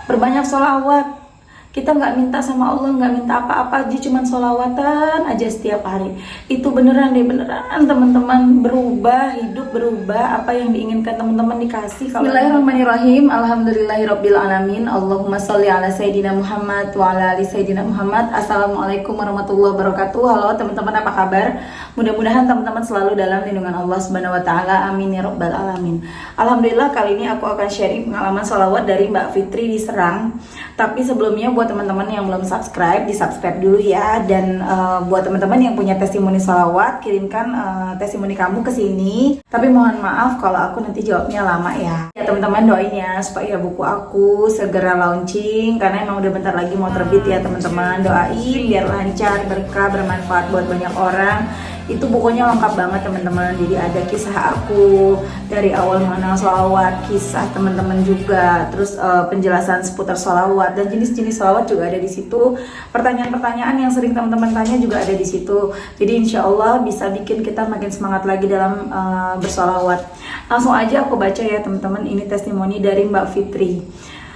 Berbanyak sholawat. Kita nggak minta sama Allah, nggak minta apa-apa aja, cuman sholawatan aja setiap hari. Itu beneran deh, beneran teman-teman, berubah, hidup berubah, apa yang diinginkan teman-teman dikasih. Bismillahirrahmanirrahim. Alhamdulillahirabbil alamin. Allahumma sholli ala sayyidina Muhammad wa ala ali sayyidina Muhammad. Assalamualaikum warahmatullahi wabarakatuh. Halo teman-teman, apa kabar? Mudah-mudahan teman-teman selalu dalam lindungan Allah Subhanahu wa taala. Amin ya rabbal alamin. Alhamdulillah, kali ini aku akan sharing pengalaman sholawat dari Mbak Fitri di Serang. Tapi sebelumnya buat teman-teman yang belum subscribe, di subscribe dulu ya. Dan buat teman-teman yang punya testimoni sholawat, kirimkan testimoni kamu ke sini. Tapi mohon maaf kalau aku nanti jawabnya lama ya. Ya teman-teman, doain ya supaya buku aku segera launching, karena emang udah bentar lagi mau terbit ya teman-teman. Doain biar lancar, berkah, bermanfaat buat banyak orang. Itu bukunya lengkap banget teman-teman. Jadi ada kisah aku dari awal mengenal sholawat, kisah teman-teman juga, terus penjelasan seputar sholawat dan jenis-jenis sholawat juga ada di situ. Pertanyaan-pertanyaan yang sering teman-teman tanya juga ada di situ. Jadi insya Allah bisa bikin kita makin semangat lagi dalam bersholawat. Langsung aja aku baca ya teman-teman. Ini testimoni dari Mbak Fitri.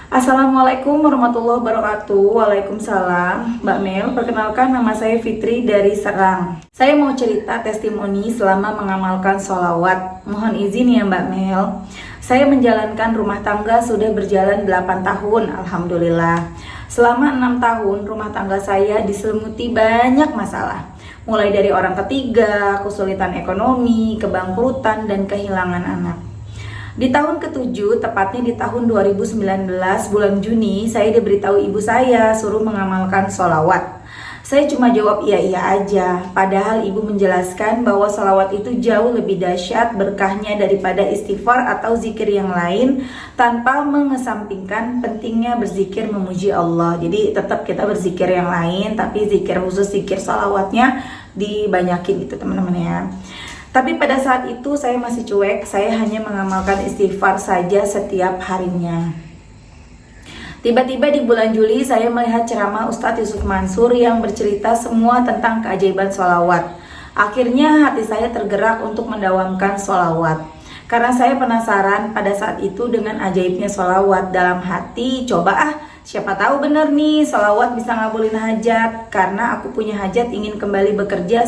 Assalamualaikum warahmatullahi wabarakatuh. Waalaikumsalam. Mbak Mel, perkenalkan nama saya Fitri dari Serang. Saya mau cerita testimoni selama mengamalkan sholawat. Mohon izin ya Mbak Mel. Saya menjalankan rumah tangga sudah berjalan 8 tahun, alhamdulillah. Selama 6 tahun rumah tangga saya diselimuti banyak masalah. Mulai dari orang ketiga, kesulitan ekonomi, kebangkrutan, dan kehilangan anak. Di tahun ke-7, tepatnya di tahun 2019, bulan Juni, saya diberitahu ibu saya suruh mengamalkan sholawat. Saya cuma jawab iya-iya aja, padahal ibu menjelaskan bahwa sholawat itu jauh lebih dahsyat berkahnya daripada istighfar atau zikir yang lain, tanpa mengesampingkan pentingnya berzikir memuji Allah. Jadi tetap kita berzikir yang lain, tapi zikir khusus, zikir sholawatnya dibanyakin gitu teman-teman ya. Tapi pada saat itu saya masih cuek, saya hanya mengamalkan istighfar saja setiap harinya. Tiba-tiba di bulan Juli saya melihat ceramah Ustadz Yusuf Mansur yang bercerita semua tentang keajaiban sholawat. Akhirnya hati saya tergerak untuk mendawamkan sholawat. Karena saya penasaran pada saat itu dengan ajaibnya sholawat. Dalam hati, siapa tahu bener nih sholawat bisa ngabulin hajat. Karena aku punya hajat ingin kembali bekerja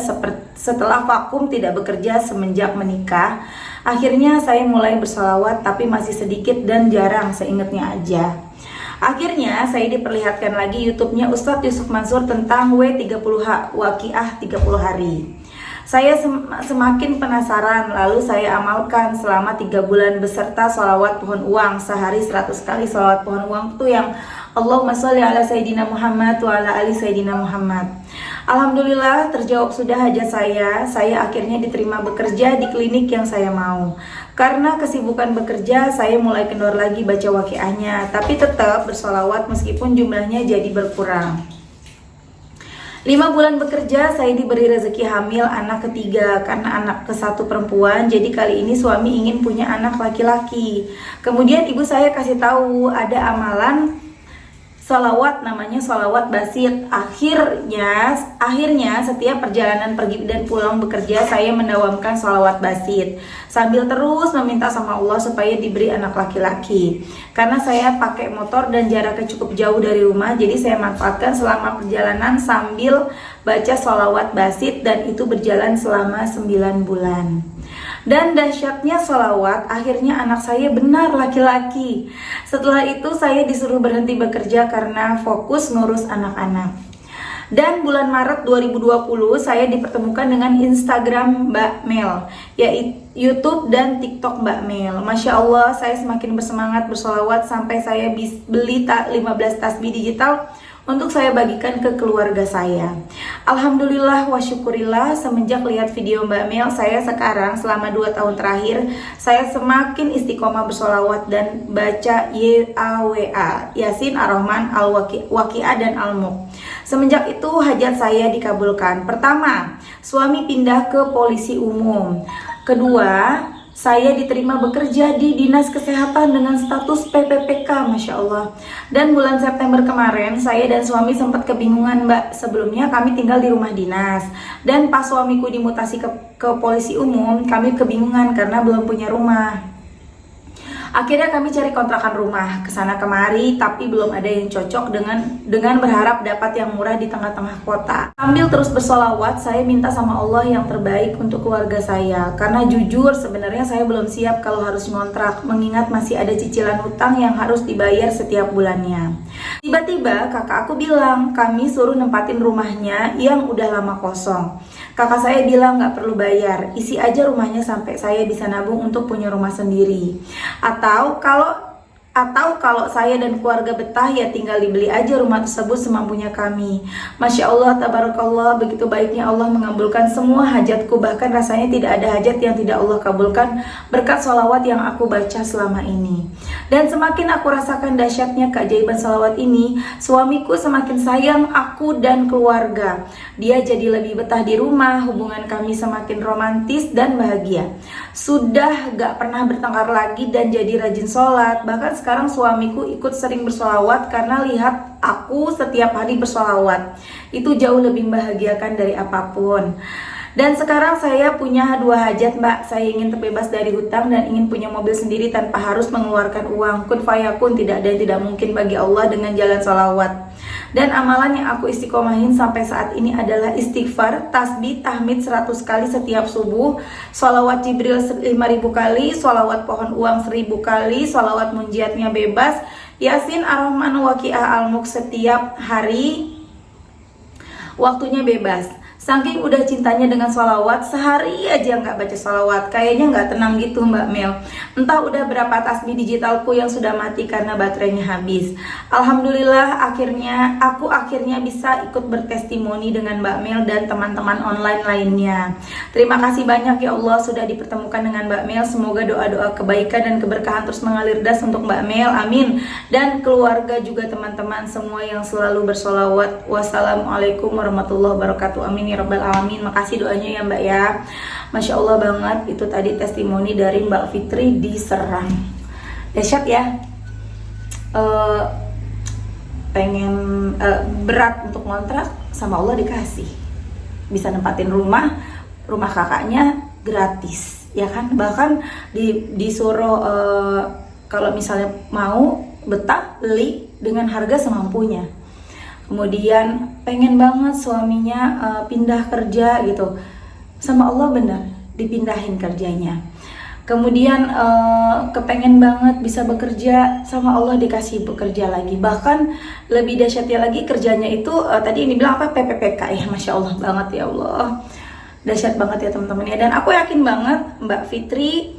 setelah vakum tidak bekerja semenjak menikah. Akhirnya saya mulai bersolawat, tapi masih sedikit dan jarang, seingatnya aja. Akhirnya saya diperlihatkan lagi YouTube-nya Ustadz Yusuf Mansur tentang W30H, Waqiah 30 hari. Saya semakin penasaran, lalu saya amalkan selama 3 bulan beserta sholawat pohon uang. Sehari 100 kali sholawat pohon uang itu yang Allahumma sholli ala sayyidina Muhammad wa ala ali sayyidina Muhammad. Alhamdulillah terjawab sudah hajat saya akhirnya diterima bekerja di klinik yang saya mau. Karena kesibukan bekerja, saya mulai kendor lagi baca waqiahnya, tapi tetap bersolawat meskipun jumlahnya jadi berkurang. 5 bulan bekerja, saya diberi rezeki hamil anak ketiga karena anak ke-1 perempuan. Jadi kali ini suami ingin punya anak laki-laki. Kemudian ibu saya kasih tahu ada amalan sholawat namanya sholawat basit. Akhirnya setiap perjalanan pergi dan pulang bekerja saya mendawamkan sholawat basit sambil terus meminta sama Allah supaya diberi anak laki-laki. Karena saya pakai motor dan jaraknya cukup jauh dari rumah, jadi saya manfaatkan selama perjalanan sambil baca sholawat basit, dan itu berjalan selama 9 bulan. Dan dahsyatnya sholawat, akhirnya anak saya benar laki-laki. Setelah itu saya disuruh berhenti bekerja karena fokus ngurus anak-anak. Dan bulan Maret 2020 saya dipertemukan dengan Instagram Mbak Mel, yaitu YouTube dan TikTok Mbak Mel. Masya Allah, saya semakin bersemangat bersolawat sampai saya beli 15 tasbih digital untuk saya bagikan ke keluarga saya. Alhamdulillah wa syukurillah, semenjak lihat video Mbak Mel, saya sekarang selama 2 tahun terakhir saya semakin istiqomah bersolawat dan baca YAWA, Yasin, Ar-Rahman, Al-Waqiah, dan Al-Mulk. Semenjak itu hajat saya dikabulkan. Pertama, suami pindah ke polisi umum. Kedua, saya diterima bekerja di Dinas Kesehatan dengan status PPPK, Masya Allah. Dan bulan September kemarin, saya dan suami sempat kebingungan, Mbak. Sebelumnya kami tinggal di rumah dinas. Dan pas suamiku dimutasi ke polisi umum, kami kebingungan karena belum punya rumah. Akhirnya kami cari kontrakan rumah kesana kemari, tapi belum ada yang cocok dengan berharap dapat yang murah di tengah-tengah kota. Sambil terus bersolawat, saya minta sama Allah yang terbaik untuk keluarga saya. Karena jujur sebenarnya saya belum siap kalau harus ngontrak, mengingat masih ada cicilan hutang yang harus dibayar setiap bulannya. Tiba-tiba kakak aku bilang kami suruh nempatin rumahnya yang udah lama kosong. Kakak saya bilang nggak perlu bayar, isi aja rumahnya sampai saya bisa nabung untuk punya rumah sendiri. Atau kalau saya dan keluarga betah ya tinggal dibeli aja rumah tersebut semampunya kami. Masya Allah, tabarakallah, begitu baiknya Allah mengabulkan semua hajatku. Bahkan rasanya tidak ada hajat yang tidak Allah kabulkan berkat sholawat yang aku baca selama ini. Dan semakin aku rasakan dahsyatnya keajaiban sholawat ini, suamiku semakin sayang aku dan keluarga. Dia jadi lebih betah di rumah, hubungan kami semakin romantis dan bahagia. Sudah gak pernah bertengkar lagi dan jadi rajin sholat. Bahkan sekarang suamiku ikut sering bersolawat karena lihat aku setiap hari bersolawat. Itu jauh lebih membahagiakan dari apapun. Dan sekarang saya punya 2 hajat, Mbak. Saya ingin terbebas dari hutang dan ingin punya mobil sendiri tanpa harus mengeluarkan uang. Kun fayakun, tidak ada yang tidak mungkin bagi Allah dengan jalan sholawat. Dan amalan yang aku istiqomahin sampai saat ini adalah istighfar, tasbih, tahmid 100 kali setiap subuh, sholawat Jibril 5000 kali, sholawat pohon uang 1000 kali, sholawat munjiatnya bebas, Yasin, Ar-Rahman, Waqiah, Al-Mulk setiap hari, waktunya bebas. Saking udah cintanya dengan sholawat, sehari aja nggak baca sholawat, kayaknya nggak tenang gitu Mbak Mel. Entah udah berapa tasbih digitalku yang sudah mati karena baterainya habis. Alhamdulillah aku akhirnya bisa ikut bertestimoni dengan Mbak Mel dan teman-teman online lainnya. Terima kasih banyak ya Allah sudah dipertemukan dengan Mbak Mel. Semoga doa-doa kebaikan dan keberkahan terus mengalir das untuk Mbak Mel, amin. Dan keluarga juga teman-teman semua yang selalu bersolawat. Wassalamualaikum warahmatullahi wabarakatuh, amin ya rabbal alamin. Makasih doanya ya Mbak ya. Masya Allah banget, itu tadi testimoni dari Mbak Fitri di Serang. Dahsyat ya. Pengen berat untuk ngontrak, sama Allah dikasih. Bisa nempatin rumah kakaknya gratis, ya kan? Bahkan disuruh kalau misalnya mau betah beli dengan harga semampunya. Kemudian pengen banget suaminya pindah kerja gitu, sama Allah benar dipindahin kerjanya. Kemudian kepengen banget bisa bekerja, sama Allah dikasih bekerja lagi. Bahkan lebih dahsyatnya lagi kerjanya itu tadi ini bilang apa, PPPK ya. Masya Allah banget ya Allah, dahsyat banget ya teman-teman ya. Dan aku yakin banget Mbak Fitri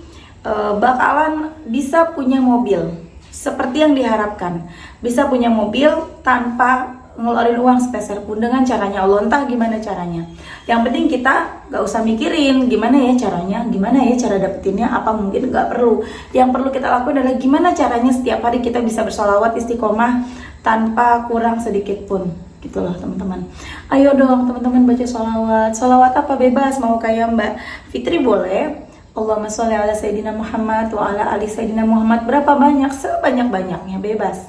bakalan bisa punya mobil seperti yang diharapkan, bisa punya mobil tanpa ngeluarin uang sepeser pun dengan caranya Allah, entah gimana caranya. Yang penting kita gak usah mikirin gimana ya caranya, gimana ya cara dapetinnya, apa mungkin gak perlu. Yang perlu kita lakukan adalah gimana caranya setiap hari kita bisa bersolawat istiqomah tanpa kurang sedikit pun. Gitulah teman-teman. Ayo dong teman-teman baca solawat. Solawat apa bebas, mau kayak Mbak Fitri boleh. Allahumma sholli ala Sayyidina Muhammad wa ala ali Sayyidina Muhammad. Berapa banyak? Sebanyak-banyaknya, bebas.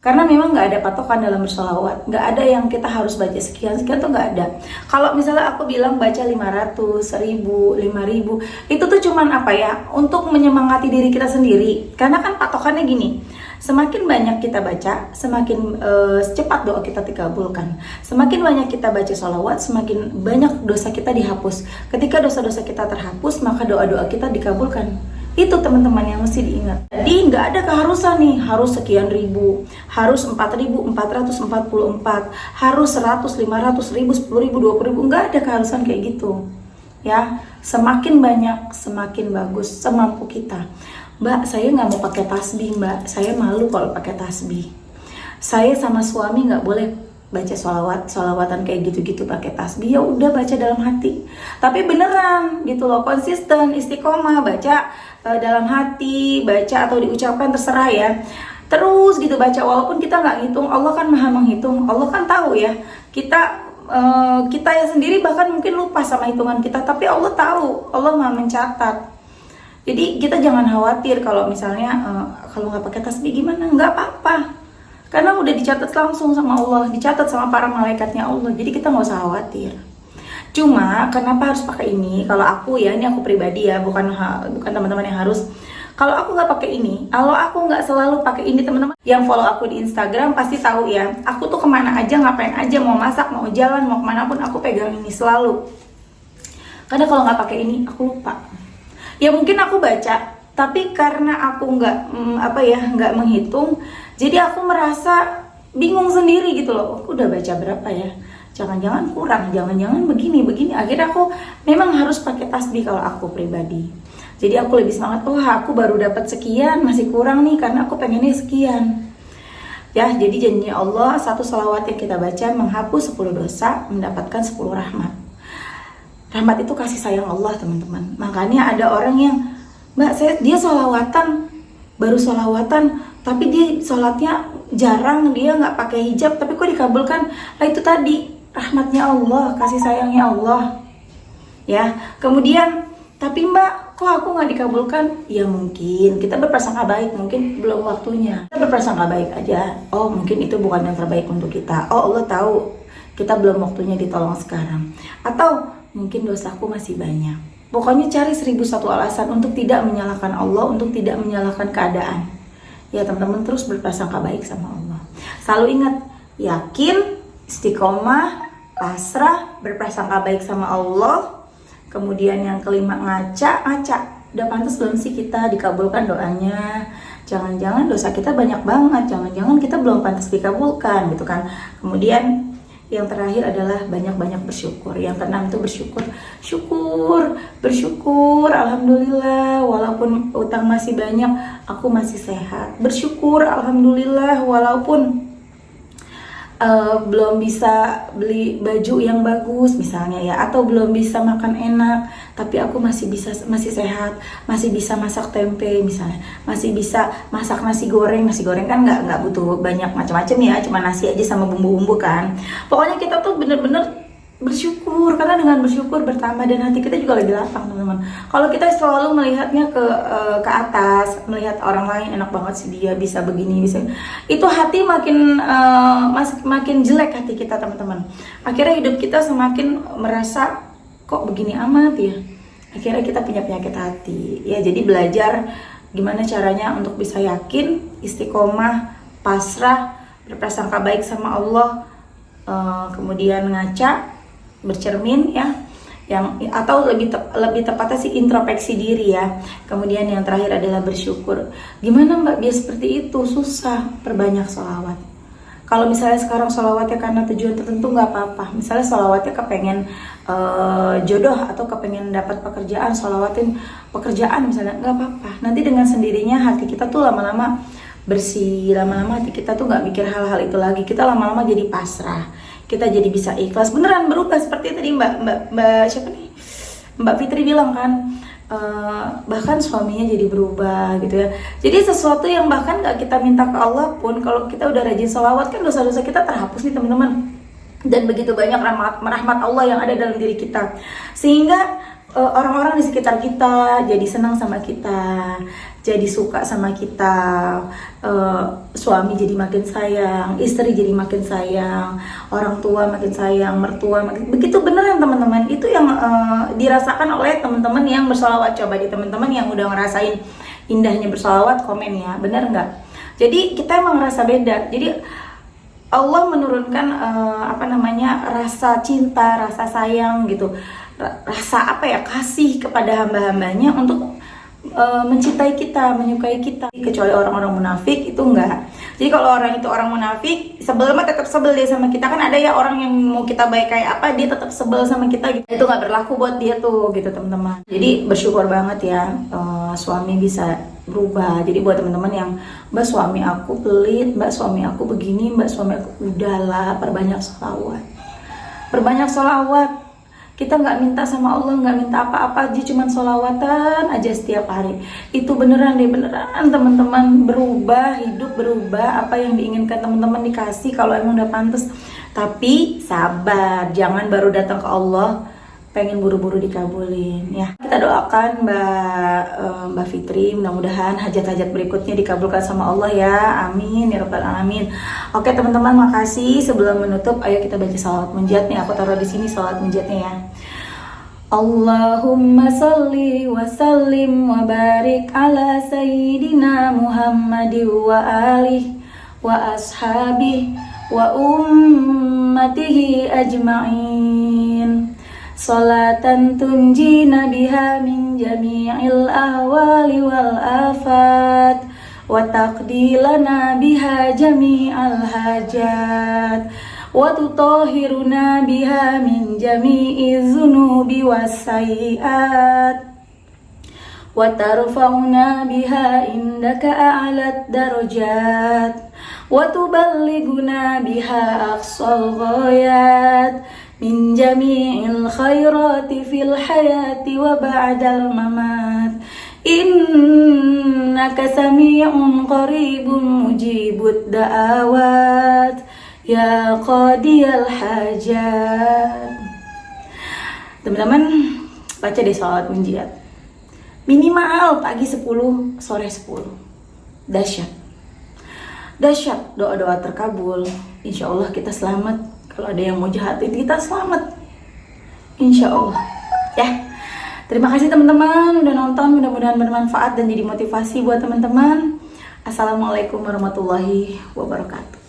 Karena memang nggak ada patokan dalam bersolawat, nggak ada yang kita harus baca sekian tuh nggak ada. Kalau misalnya aku bilang baca 500, 1000, 5000, itu tuh cuman apa ya, untuk menyemangati diri kita sendiri. Karena kan patokannya gini, semakin banyak kita baca, semakin cepat doa kita dikabulkan. Semakin banyak kita baca solawat, semakin banyak dosa kita dihapus. Ketika dosa-dosa kita terhapus, maka doa-doa kita dikabulkan. Itu teman-teman yang mesti diingat. Jadi nggak ada keharusan nih, harus sekian ribu, harus 4444, harus 100, 500, 1000, 10.000, 20.000, nggak ada keharusan kayak gitu. Ya, semakin banyak, semakin bagus, semampu kita. Mbak, saya nggak mau pakai tasbih, Mbak. Saya malu kalau pakai tasbih. Saya sama suami nggak boleh baca solawatan kayak gitu-gitu pakai tasbih. Ya udah, baca dalam hati. Tapi beneran gitu loh, konsisten, istiqomah, baca dalam hati, baca atau diucapkan terserah ya. Terus gitu baca, walaupun kita nggak ngitung, Allah kan maha menghitung. Allah kan tahu ya, kita ya sendiri bahkan mungkin lupa sama hitungan kita, tapi Allah tahu, Allah maha mencatat. Jadi kita jangan khawatir kalau misalnya kalau nggak pakai tasbih gimana, nggak apa-apa. Karena udah dicatat langsung sama Allah, dicatat sama para malaikatnya Allah. Jadi kita nggak usah khawatir. Cuma kenapa harus pakai ini? Kalau aku ya, ini aku pribadi ya, bukan teman-teman yang harus. Kalau aku nggak pakai ini, kalau aku nggak selalu pakai ini, teman-teman yang follow aku di Instagram pasti tahu ya, aku tuh kemana aja, ngapain aja, mau masak, mau jalan, mau kemana pun aku pegang ini selalu. Karena kalau nggak pakai ini aku lupa. Ya mungkin aku baca, tapi karena aku nggak menghitung, jadi aku merasa bingung sendiri gitu loh. Aku udah baca berapa ya? Jangan-jangan kurang, jangan-jangan begini. Akhirnya aku memang harus pakai tasbih kalau aku pribadi. Jadi aku lebih semangat, aku baru dapat sekian, masih kurang nih karena aku pengennya sekian. Ya, jadi janjinya Allah, satu sholawat yang kita baca menghapus 10 dosa, mendapatkan 10 rahmat. Rahmat itu kasih sayang Allah, teman-teman. Makanya ada orang yang, Mbak, dia sholawatan, baru sholawatan, tapi dia sholatnya jarang, dia nggak pakai hijab, tapi kok dikabulkan? Nah itu tadi, rahmatnya Allah, kasih sayangnya Allah. Ya, kemudian, tapi Mbak, kok aku nggak dikabulkan? Ya mungkin kita berprasangka baik, mungkin belum waktunya. Kita berprasangka baik aja. Oh mungkin itu bukan yang terbaik untuk kita. Oh Allah tahu kita belum waktunya ditolong sekarang. Atau mungkin dosaku masih banyak. Pokoknya cari 1001 alasan untuk tidak menyalahkan Allah, untuk tidak menyalahkan keadaan. Ya teman-teman, terus berprasangka baik sama Allah. Selalu ingat, yakin, istiqomah, pasrah, berprasangka baik sama Allah. Kemudian yang kelima, ngaca. Udah pantas belum sih kita dikabulkan doanya? Jangan-jangan dosa kita banyak banget, jangan-jangan kita belum pantas dikabulkan gitu kan. Kemudian yang terakhir adalah banyak-banyak bersyukur. Yang keenam itu bersyukur. Alhamdulillah, walaupun utang masih banyak, aku masih sehat. Bersyukur, alhamdulillah, walaupun belum bisa beli baju yang bagus misalnya ya, atau belum bisa makan enak, tapi aku masih sehat, masih bisa masak tempe misalnya, masih bisa masak nasi goreng kan nggak butuh banyak macam-macam ya, cuma nasi aja sama bumbu-bumbu kan. Pokoknya kita tuh bener-bener bersyukur, karena dengan bersyukur bertambah dan hati kita juga lebih lapang, teman-teman. Kalau kita selalu melihatnya ke atas, melihat orang lain enak banget sih dia bisa begini, bisa itu, hati makin jelek hati kita, teman-teman. Akhirnya hidup kita semakin merasa kok begini amat ya. Akhirnya kita punya penyakit hati. Ya jadi belajar gimana caranya untuk bisa yakin, istiqomah, pasrah, berprasangka baik sama Allah, kemudian ngaca, bercermin ya, atau lebih tepatnya sih introspeksi diri ya. Kemudian yang terakhir adalah bersyukur. Gimana Mbak biar seperti itu? Susah, perbanyak sholawat. Kalau misalnya sekarang sholawatnya karena tujuan tertentu nggak apa-apa. Misalnya sholawatnya kepengen jodoh atau kepengen dapat pekerjaan, sholawatin pekerjaan misalnya, nggak apa-apa. Nanti dengan sendirinya hati kita tuh lama-lama bersih, lama-lama hati kita tuh nggak mikir hal-hal itu lagi. Kita lama-lama jadi pasrah, kita jadi bisa ikhlas, beneran berubah seperti tadi Mbak siapa nih, Mbak Fitri bilang kan, bahkan suaminya jadi berubah gitu ya. Jadi sesuatu yang bahkan nggak kita minta ke Allah pun, kalau kita udah rajin sholawat kan dosa-dosa kita terhapus nih teman-teman. Dan begitu banyak rahmat Allah yang ada dalam diri kita, sehingga orang-orang di sekitar kita jadi senang sama kita, jadi suka sama kita, suami jadi makin sayang, istri jadi makin sayang, orang tua makin sayang, mertua makin, begitu beneran teman-teman. Itu yang dirasakan oleh teman-teman yang bersolawat. Coba di teman-teman yang udah ngerasain indahnya bersolawat, komen ya, bener nggak? Jadi kita emang ngerasa beda. Jadi Allah menurunkan rasa cinta, rasa sayang gitu, rasa kasih kepada hamba-hambanya untuk mencintai kita, menyukai kita. Kecuali orang-orang munafik itu enggak. Jadi kalau orang itu orang munafik, sebel mah tetap sebel dia sama kita. Kan ada ya orang yang mau kita baik kayak apa, dia tetap sebel sama kita gitu. Itu nggak berlaku buat dia tuh gitu teman-teman. Jadi bersyukur banget ya, suami bisa berubah. Jadi buat teman-teman yang, Mbak suami aku pelit, Mbak suami aku begini, Mbak suami aku, udahlah, perbanyak sholawat. Kita nggak minta sama Allah, nggak minta apa-apa aja, cuman sholawatan aja setiap hari. Itu beneran teman-teman, berubah, hidup berubah. Apa yang diinginkan teman-teman dikasih kalau emang udah pantas. Tapi sabar, jangan baru datang ke Allah pengen buru-buru dikabulin ya. Kita doakan Mbak Fitri, mudah-mudahan hajat-hajat berikutnya dikabulkan sama Allah ya, amin ya rabbal alamin. Oke teman-teman, makasih. Sebelum menutup, ayo kita baca sholawat munjat nih. Aku taruh di sini sholawat munjatnya ya. Allahumma salli wa sallim wa barik ala sayyidina Muhammadin wa alihi wa ashabihi wa ummatihi ajma'in. Salatan tunjina biha min jami'il ahwali wal afat wa taqdilana biha jami'al hajat wa tutahhiruna biha min jami'iz zunubi was sayyi'at wa tarfa'una biha indaka a'lat darajat wa tuballighuna biha aqsal ghayat min jami'il khairati fil hayati wa ba'dal mamat. Innaka sami'un qaribun mujibud da'awat ya qadiyal hajat. Teman-teman, baca deh sholawat munjiat. Minimal pagi 10, sore 10. Dahsyat. Dahsyat, doa-doa terkabul. Insya Allah kita selamat. Kalau ada yang mau jahatin kita, selamat. Insya Allah. Ya. Terima kasih teman-teman udah nonton. Mudah-mudahan bermanfaat dan jadi motivasi buat teman-teman. Assalamualaikum warahmatullahi wabarakatuh.